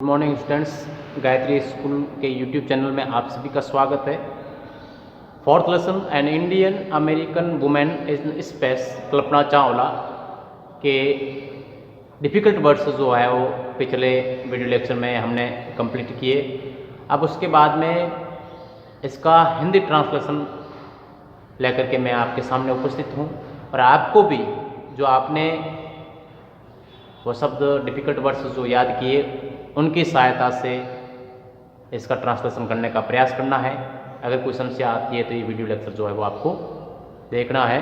Good morning students, Gayatri school के YouTube channel में आप सभी का स्वागत है। Fourth lesson an Indian American woman in space Kalpana Chawla के डिफ़िकल्ट वर्ड्स जो है वो पिछले वीडियो लेक्चर में हमने कंप्लीट किए। अब उसके बाद में इसका हिंदी ट्रांसलेशन लेकर के मैं आपके सामने उपस्थित हूँ और आपको भी जो आपने वो शब्द डिफ़िकल्ट वर्ड्स जो याद किए उनकी सहायता से इसका ट्रांसलेशन करने का प्रयास करना है। अगर कोई समस्या आती है तो ये वीडियो लेक्चर जो है वो आपको देखना है।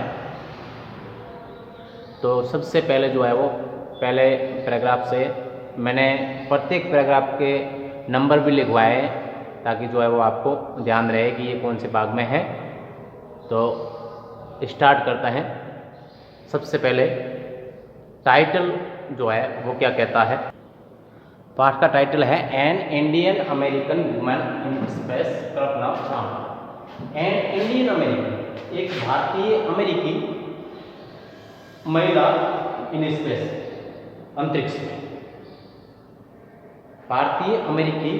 तो सबसे पहले जो है वो पहले पैराग्राफ से मैंने प्रत्येक पैराग्राफ के नंबर भी लिखवाए ताकि जो है वो आपको ध्यान रहे कि ये कौन से भाग में है। तो स्टार्ट करते हैं। सबसे पहले टाइटल जो है वो क्या कहता है। पाठ का टाइटल है N Indian American woman in space Kalpana Chawla. N Indian American, एक भारतीय अमेरिकी महिला इन स्पेस, अंतरिक्ष में। भारतीय अमेरिकी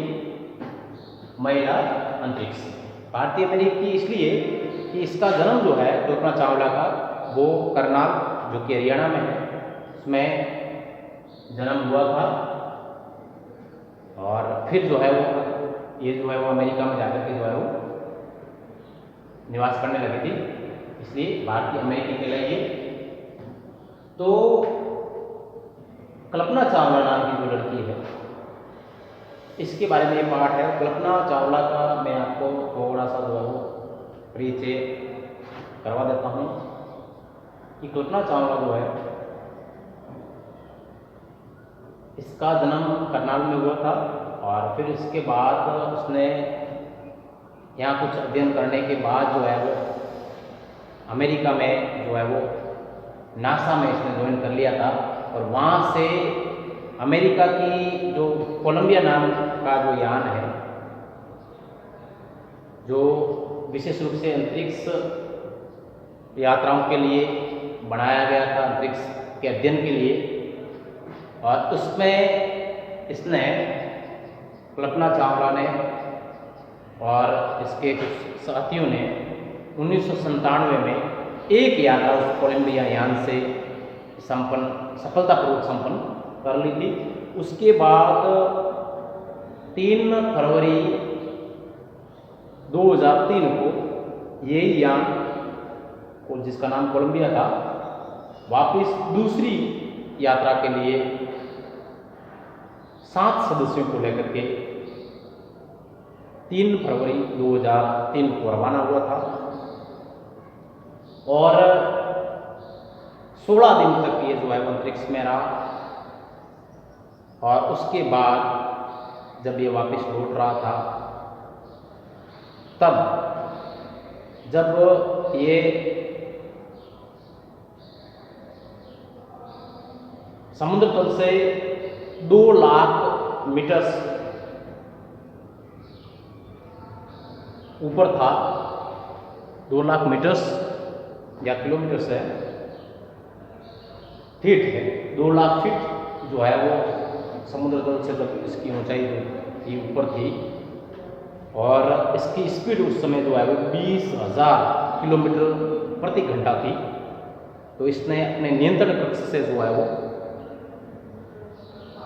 महिला अंतरिक्ष। भारतीय अमेरिकी इसलिए कि इसका जन्म जो है कल्पना चावला का वो करनाल जो कि हरियाणा में है उसमें जन्म हुआ था और फिर जो है वो ये जो है वो अमेरिका में जाकर के जो है वो निवास करने लगी थी, इसलिए भारतीय अमेरिकी कहलाइए। तो कल्पना चावला नाम की जो लड़की है इसके बारे में ये पाठ है। कल्पना चावला का मैं आपको थोड़ा सा जो है वो परिचय करवा देता हूँ कि कल्पना चावला जो है इसका जन्म करनाल में हुआ था और फिर इसके बाद उसने यहाँ कुछ अध्ययन करने के बाद जो है वो अमेरिका में जो है वो नासा में इसने ज्वाइन कर लिया था और वहाँ से अमेरिका की जो कोलंबिया नाम का जो यान है जो विशेष रूप से अंतरिक्ष यात्राओं के लिए बनाया गया था, अंतरिक्ष के अध्ययन के लिए, और उसमें इसने कल्पना चावला ने और इसके कुछ साथियों ने 1997 में एक यात्रा उस कोलंबिया यान से सफलतापूर्वक संपन्न कर ली थी। उसके बाद 3 फरवरी 2003 को यही यान को जिसका नाम कोलंबिया था वापस दूसरी यात्रा के लिए 7 सदस्यों को लेकर के 3 फरवरी 2003 को रवाना हुआ था और 16 दिन तक ये जो है अंतरिक्ष में रहा। और उसके बाद जब ये वापस लौट रहा था तब जब ये समुद्र तल से 2 लाख मीटर ऊपर था, 2 लाख मीटर्स या किलोमीटर्स है, फीट है, 2 लाख फीट जो है वो समुद्र तल से जब इसकी ऊंचाई थी ऊपर थी और इसकी स्पीड उस समय जो है वो 20,000 किलोमीटर प्रति घंटा थी। तो इसने अपने नियंत्रण कक्ष से जो है वो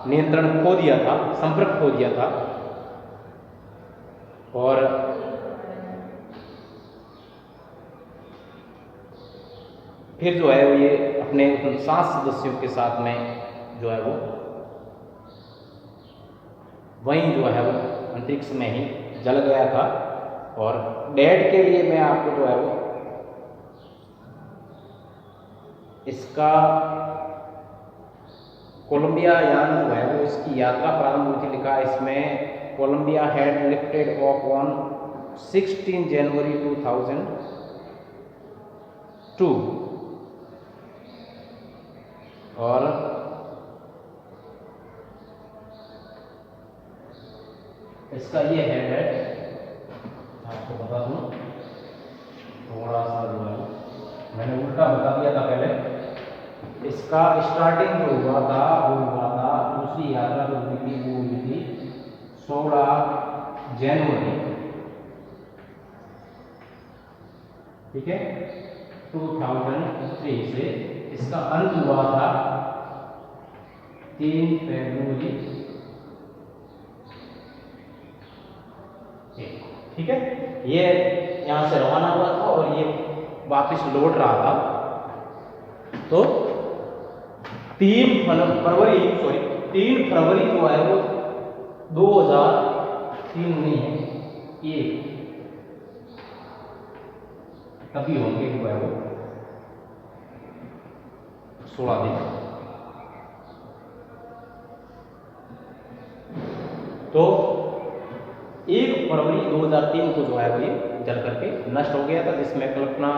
नियंत्रण खो दिया था, संपर्क खो दिया था और फिर जो है वो ये अपने 7 सदस्यों के साथ में जो है वो वहीं जो है वो अंतरिक्ष में ही जल गया था। और डेट के लिए मैं आपको जो है वो इसका कोलंबिया यान जो है वो इसकी यात्रा प्रारंभ हुई थी, लिखा इसमें Columbia had lifted off on 16 January 2002 और इसका ये है आपको बता दूं, थोड़ा सा जो है मैंने उल्टा बता दिया था पहले। इसका स्टार्टिंग जो हुआ था वो हुआ था दूसरी यात्रा जो हुई थी वो हुई थी जनवरी, ठीक है, 2003 से इसका अंत हुआ था 3 फरवरी, ठीक है। ये यहां से रवाना हुआ था और ये वापस लौट रहा था, तो 3 फरवरी जो है वो 2003 नहीं है, ये तभी होंगे जो है वो 16 दिन। तो 1 फरवरी 2003 को जो है वो ये जल करके नष्ट हो गया था, जिसमें कल्पना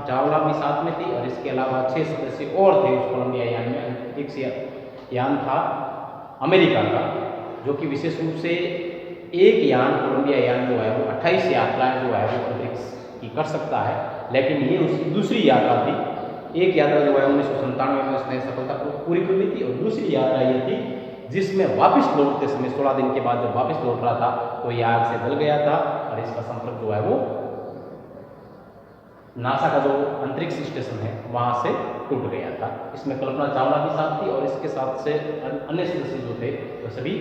चावला भी साथ में थी और इसके अलावा 6 सदस्य और थे उस कोलंबिया यान में। अंतरिक्ष यान था अमेरिका का, जो कि विशेष रूप से एक यान कोलंबिया यान जो है वो 28 यात्राएं जो है वो अंतरिक्ष की कर सकता है, लेकिन ये उसकी दूसरी यात्रा थी। एक यात्रा जो है 1997 में उसने सफलता पूरी कर ली थी और दूसरी यात्रा ये थी जिसमें वापस लौटते समय 16 दिन के बाद जब वापस लौट रहा था तो ये आग से जल गया था और इसका संपर्क जो है वो नासा का जो अंतरिक्ष स्टेशन है वहां से टूट गया था। इसमें कल्पना चावला भी साथ थी और इसके साथ से अन्य सदस्य जो थे वो सभी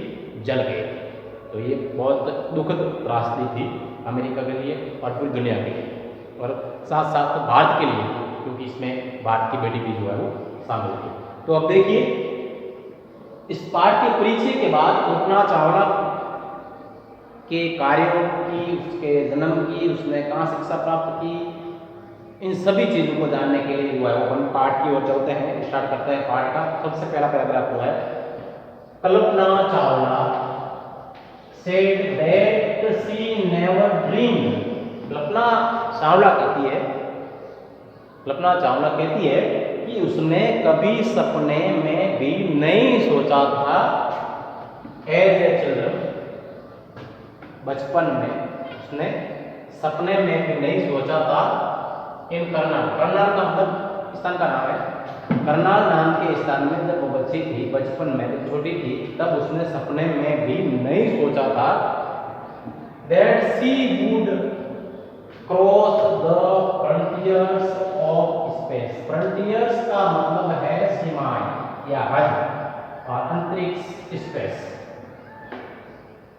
जल गए थे। तो ये बहुत दुखद त्रासदी थी अमेरिका के लिए और पूरी दुनिया के लिए और साथ साथ भारत के लिए, क्योंकि इसमें भारत की बेटी भी जो है वो शामिल थी। तो अब देखिए, इस पाठ के परिचय के बाद कल्पना चावला के कार्यों की, उसके जन्म की, उसने कहाँ शिक्षा प्राप्त की, इन सभी चीजों को जानने के लिए जो है वो हम पाठ की ओर चलते हैं, स्टार्ट करते हैं पाठ का। सबसे पहला पैराग्राफ जो है, Kalpana Chawla said that she never dreamed। Kalpana Chawla कहती है कि उसने कभी सपने में भी नहीं सोचा था, एज ए चिल्ड्रन, बचपन में उसने सपने में भी नहीं सोचा था, इन करनाल का मतलब स्थान का नाम है, करनाल नाम के स्थान में जब वो बच्ची थी, बचपन में जब छोटी थी, तब उसने सपने में भी नहीं सोचा था that she would cross the frontiers of space। frontiers का मतलब है सीमाएं या हद और अंतरिक्ष स्पेस।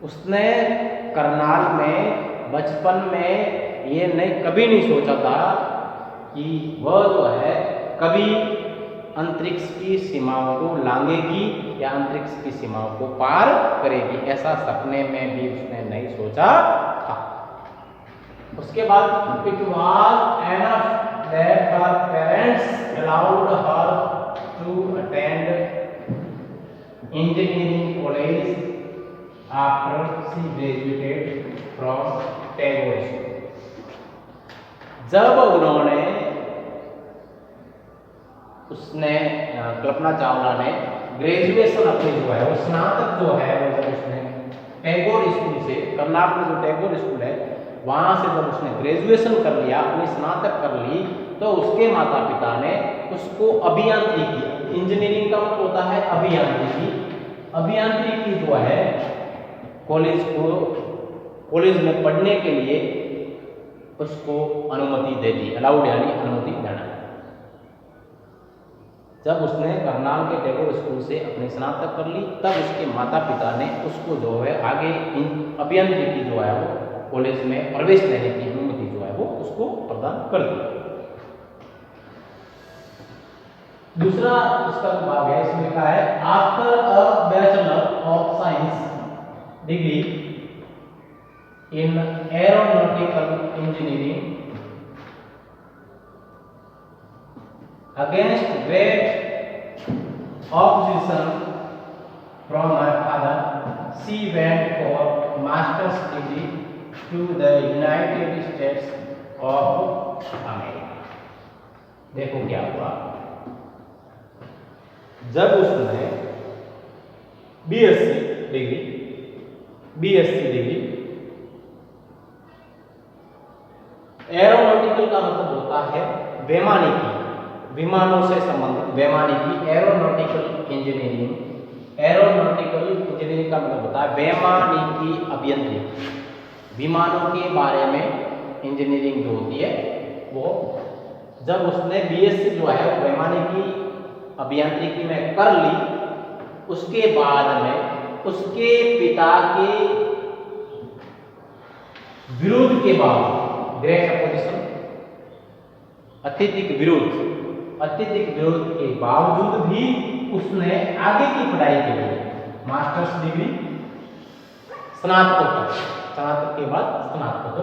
उसने करनाल में बचपन में ये कभी नहीं सोचा था कि वह जो है कभी अंतरिक्ष की सीमाओं को लांघेगी या अंतरिक्ष की सीमाओं को पार करेगी, ऐसा सपने में भी उसने नहीं सोचा था। उसके बाद it was enough that her parents allowed her to attend engineering college after she graduated from Tagore school. जब उन्होंने उसने कल्पना चावला ने ग्रेजुएशन अपनी जो है वो स्नातक जो है वो जब उसने टैगोर स्कूल से, करनाल में जो टैगोर स्कूल है वहां से जब उसने ग्रेजुएशन कर लिया, अपनी स्नातक कर ली, तो उसके माता पिता ने उसको अभियांत्रिकी, इंजीनियरिंग का मतलब होता है अभियांत्रिकी जो है कॉलेज में पढ़ने के लिए उसको अनुमति दे दी, अलाउड यानी अनुमति देना। जब उसने करनाल के टैगोर स्कूल से अपनी स्नातक कर ली, तब उसके माता पिता ने उसको जो है आगे अभियांत्रिकी जो है वो कॉलेज में प्रवेश लेने की अनुमति जो है वो उसको प्रदान कर दी। दूसरा उसका भाग है, इसमें लिखा है after a bachelor of science degree in aeronautical engineering against great opposition from my father, she went for master's degree to the United States of America। देखो क्या हुआ, जब उसने बीएससी डिग्री एरोनॉटिकल का मतलब होता है वैमानिकी, विमानों से संबंधित वैमानिकी, एरोनॉटिकल इंजीनियरिंग का मतलब होता है वैमानिकी अभियांत्रिकी। विमानों के बारे में इंजीनियरिंग जो होती है वो, जब उसने बीएससी जो है वैमानिकी अभियांत्रिकी में कर ली, उसके बाद में उसके पिता के विरोध के बाद, ग्रेट अपोजिशन, अत्यधिक विरोध के बावजूद भी उसने आगे की पढ़ाई के लिए मास्टर्स डिग्री, स्नातक के बाद स्नातक,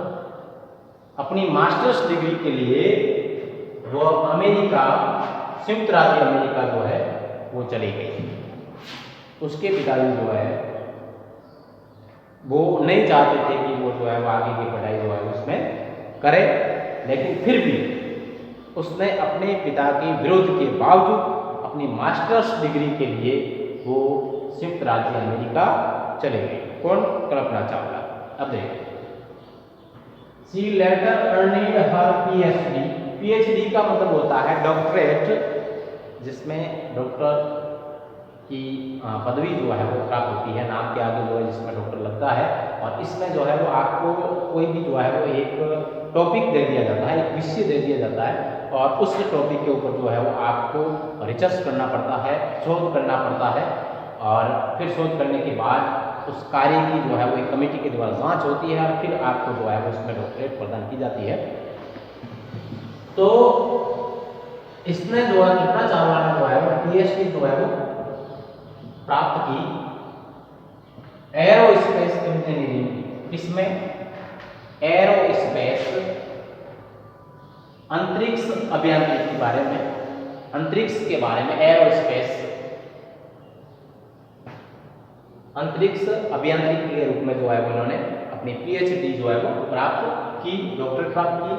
अपनी मास्टर्स डिग्री के लिए वो अमेरिका, संयुक्त राज्य अमेरिका जो है वो चली गई। उसके पिताजी जो है वो नहीं चाहते थे कि वो जो है वो आगे की पढ़ाई जो है उसमें करे, लेकिन फिर भी उसने अपने पिता के विरोध के बावजूद अपनी मास्टर्स डिग्री के लिए वो संयुक्त राज्य अमेरिका चले गए। कौन? कल्पना चावला। अब देखिए, she later earning her PhD. PhD का मतलब होता है डॉक्टरेट, जिसमें डॉक्टर की पदवी जो है वो प्राप्त होती है, नाम के आगे जो है जिसमें डॉक्टर लगता है। और इसमें जो है वो आपको कोई भी जो है वो एक टॉपिक दे दिया जाता है, एक विषय दे दिया जाता है, और उस टॉपिक के ऊपर जो है वो आपको रिसर्च करना पड़ता है, शोध करना पड़ता है, और फिर शोध करने के बाद उस कार्य की जो है वो एक कमेटी के द्वारा जांच होती है, और फिर आपको जो है वो उसमें डॉक्टरेट प्रदान की जाती है। तो इसने जो है कल्पना चावला ने जो है वो पीएचडी जो है वो प्राप्त की एरोस्पेस इंजीनियरिंग। इसमें एरोस्पेस, अंतरिक्ष अभियांत्रिकी के बारे में, अंतरिक्ष के बारे में, एरोस्पेस अंतरिक्ष अभियांत्रिकी के रूप में जो है उन्होंने अपनी पीएचडी जो है वो प्राप्त की, डॉक्टरेट प्राप्त की।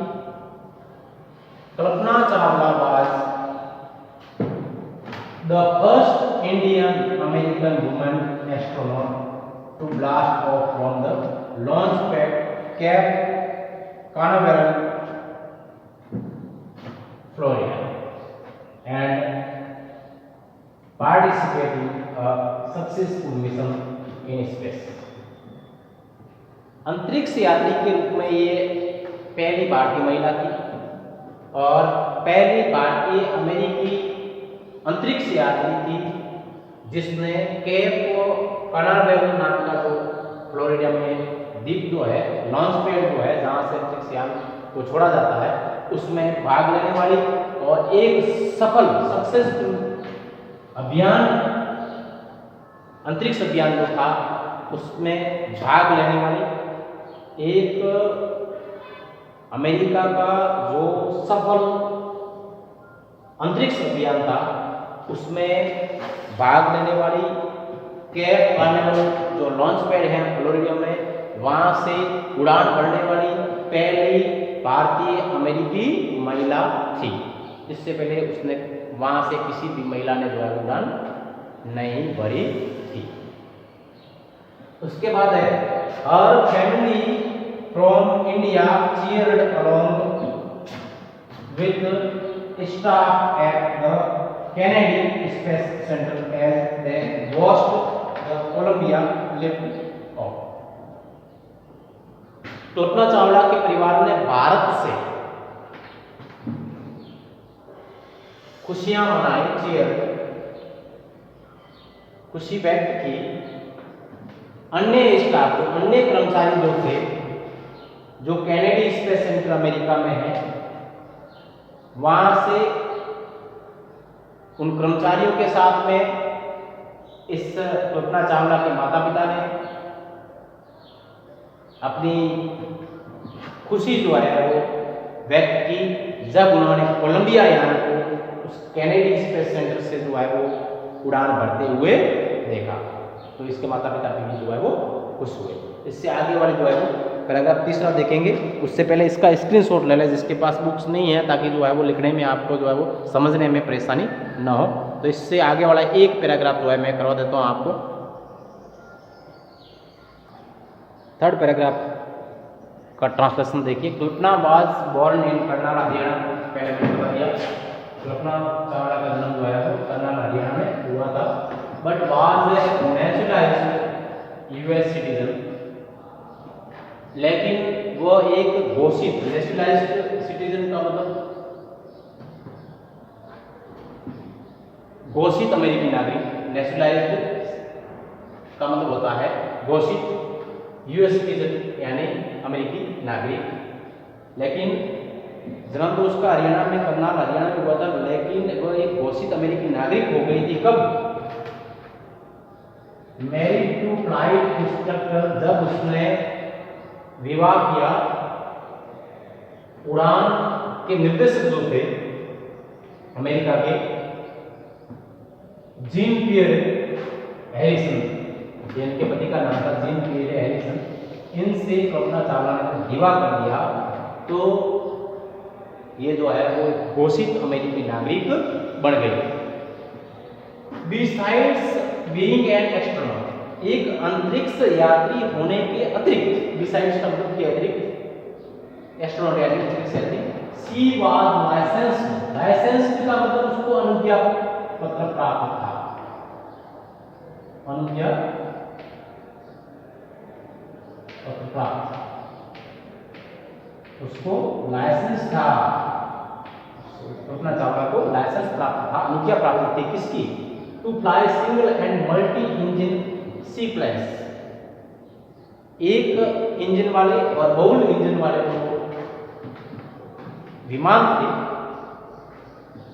Kalpana Chawla was the first Indian American woman astronaut to blast off from the launch pad Cape Canaveral, Florida, and participating a successful mission in space. अंतरिक्ष यात्री के रूप में ये पहली भारतीय महिला थी और पहली भारतीय अमेरिकी अंतरिक्ष यात्री थी जिसने केप कनावेरल नाम का जो फ्लोरिडा में द्वीप जो है, लॉन्च पैड जो है जहां से अंतरिक्ष यान को छोड़ा जाता है, उसमें भाग लेने वाली और एक सफल सक्सेसफुल अभियान, अंतरिक्ष अभियान जो था उसमें भाग लेने वाली एक अमेरिका का जो सफल अंतरिक्ष अभियान था उसमें भाग लेने वाली केप कनावेरल जो लॉन्च पैड है फ्लोरिडा में, वहां से उड़ान भरने वाली पहली भारतीय अमेरिकी महिला थी। इससे पहले उसने वहां से किसी भी महिला ने जो है उड़ान नहीं भरी थी। उसके बाद है हर family from India cheered along with staff at the Kennedy Space Center as they watched the Columbia lift off. कल्पना चावला के परिवार ने भारत से खुशियां मनाई, चीयर, खुशी व्यक्त की। अन्य स्टाफ, अन्य कर्मचारी जो थे जो कैनेडी स्पेस सेंटर अमेरिका में है, वहां से उन कर्मचारियों के साथ में इस कल्पना चावला के माता पिता ने अपनी खुशी जो है वो व्यक्त की जब उन्होंने कोलंबिया यान को उस कैनेडी स्पेस सेंटर से जो है वो उड़ान भरते हुए देखा। तो इसके माता पिता भी जो है वो खुश हुए। इससे आगे वाले जो है वो पैराग्राफ तीसरा देखेंगे, उससे पहले इसका स्क्रीनशॉट ले लें जिसके पास बुक्स नहीं है, ताकि जो है वो लिखने में आपको जो है वो समझने में परेशानी ना हो। तो इससे आगे वाला एक पैराग्राफ जो है मैं करवा देता हूँ आपको। थर्ड पैराग्राफ का ट्रांसलेशन देखिए। Kalpana was born in Karnal Haryana, पहले मैंने बता दिया कल्पना चावला का जन्म जो है वो कर्नाल हरियाणा में हुआ था, but was naturalised US citizen लेकिन वह एक घोषित नेशनलाइज्ड सिटीजन का मतलब घोषित अमेरिकी नागरिक, नेशनलाइज्ड का मतलब होता है घोषित यूएस सिटीजन यानी अमेरिकी नागरिक। लेकिन जन्म तो उसका हरियाणा में, करनाल हरियाणा में हुआ था, लेकिन वह एक घोषित अमेरिकी नागरिक हो गई थी कब? मैरिड टू फ्लाइट इंस्ट्रक्टर, जब उसने विवाह किया उड़ान के निर्देशक जो थे अमेरिका के, जीन पियर हैरिसन, जिनके पति का नाम था जीन पियर हैरिसन, इनसे कल्पना चावला ने विवाह कर दिया, तो ये जो है वो घोषित अमेरिकी नागरिक बन गई। बिसाइड्स बीइंग एन एस्ट्रोनॉट, एक अंतरिक्ष यात्री होने के अतिरिक्त, बिसाइड्स का मतलब के अतिरिक्त, एस्ट्रोनॉट यानी अंतरिक्ष यात्री, शी वाज लाइसेंस्ड, लाइसेंस्ड का मतलब उसको अनुज्ञा पत्र प्राप्त था, अनुज्ञा पत्र प्राप्त, उसको लाइसेंस था, कल्पना चावला को लाइसेंस प्राप्त था, अनुज्ञा प्राप्त थी किसकी? To fly single and multi engine sea planes, एक इंजन वाले और बहुल इंजन वाले जो विमान थे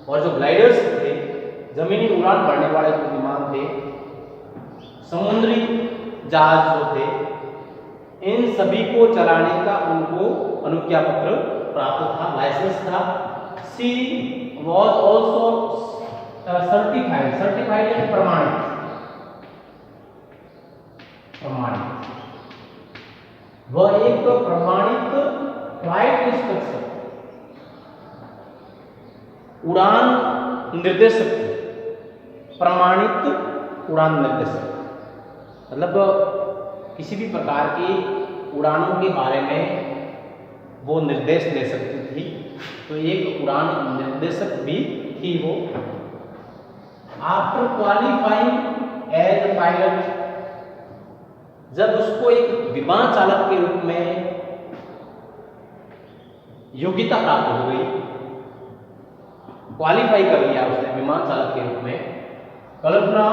और जो ग्लाइडर्स थे, जमीनी उड़ान भरने वाले जो विमान थे, समुद्री जहाज जो थे, इन सभी को चलाने का उनको अनुज्ञा पत्र प्राप्त था, लाइसेंस था। सी वॉज ऑल्सो सर्टिफाइड, सर्टिफाइड यानी प्रमाणित, प्रमाणित, वह एक प्रमाणित फ्लाइट इंस्ट्रक्टर, उड़ान निर्देशक, प्रमाणित उड़ान निर्देशक, मतलब किसी भी प्रकार की उड़ानों के बारे में वो निर्देश दे सकती थी, तो एक उड़ान निर्देशक भी थी वो। आफ्टर क्वालिफाइंग एज पायलट, जब उसको एक विमान चालक के रूप में योग्यता प्राप्त हो गई, क्वालिफाई कर लिया उसने विमान चालक के रूप में, कल्पना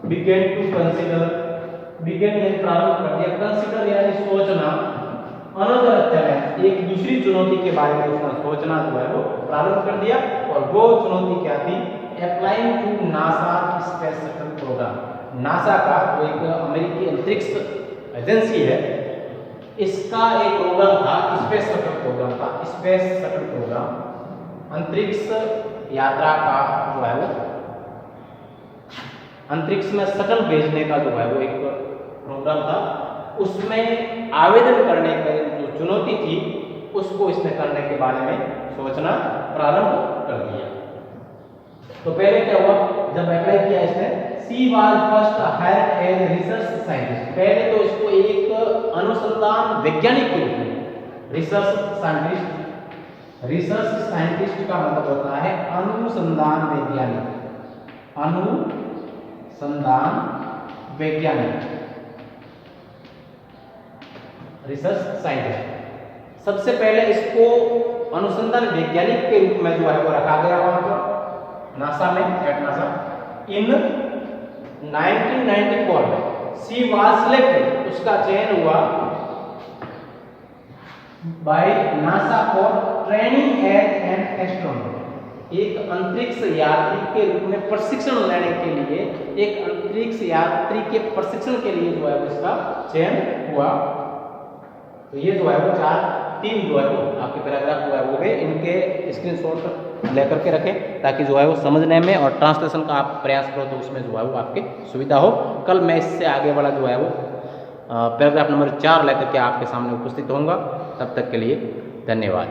बिगेन टू कंसिडर, बिगेन यानी प्रारंभ कर दिया, कंसिडर यानी सोचना, अनदर चैलेंज, एक दूसरी चुनौती के बारे में उसने सोचना जो है वो प्रारंभ कर दिया, और वो चुनौती क्या थी? Applying to NASA space shuttle programme, NASA का जो एक अमेरिकी अंतरिक्ष एजेंसी है, इसका एक प्रोग्राम था, स्पेस शटल प्रोग्राम था, स्पेस शटल प्रोग्राम, अंतरिक्ष यात्रा का जो है वो, अंतरिक्ष में शटल भेजने का जो है वो एक प्रोग्राम था, उसमें आवेदन करने की जो चुनौती थी उसको इसने करने के बारे में सोचना प्रारंभ कर दिया। तो पहले क्या हुआ, जब अप्लाई किया इसने, she was first hired as research scientist, पहले तो इसको एक अनुसंधान वैज्ञानिक के रूप में, रिसर्च साइंटिस्ट, रिसर्च साइंटिस्ट का मतलब होता है अनुसंधान वैज्ञानिक, अनुसंधान वैज्ञानिक, रिसर्च साइंटिस्ट। सबसे पहले इसको अनुसंधान वैज्ञानिक के रूप में जो है वो रखा गया वहां पर नासा में, एट नासा। इन 1994 में सी वाज सिलेक्टेड, उसका चयन हुआ by NASA for training as an astronaut, एक अंतरिक्ष यात्री के रूप में प्रशिक्षण लेने के लिए, एक अंतरिक्ष यात्री के प्रशिक्षण के लिए जो है उसका चयन हुआ। तो ये जो है वो 4 टीम जो है वो आपके पैराग्राफ जो है वो गए, इनके स्क्रीनशॉट लेकर के रखें ताकि जो है वो समझने में और ट्रांसलेशन का आप प्रयास करो तो उसमें जो है वो आपके सुविधा हो। कल मैं इससे आगे वाला जो है वो पैराग्राफ नंबर 4 लेकर के आपके सामने उपस्थित होऊंगा। तब तक के लिए धन्यवाद।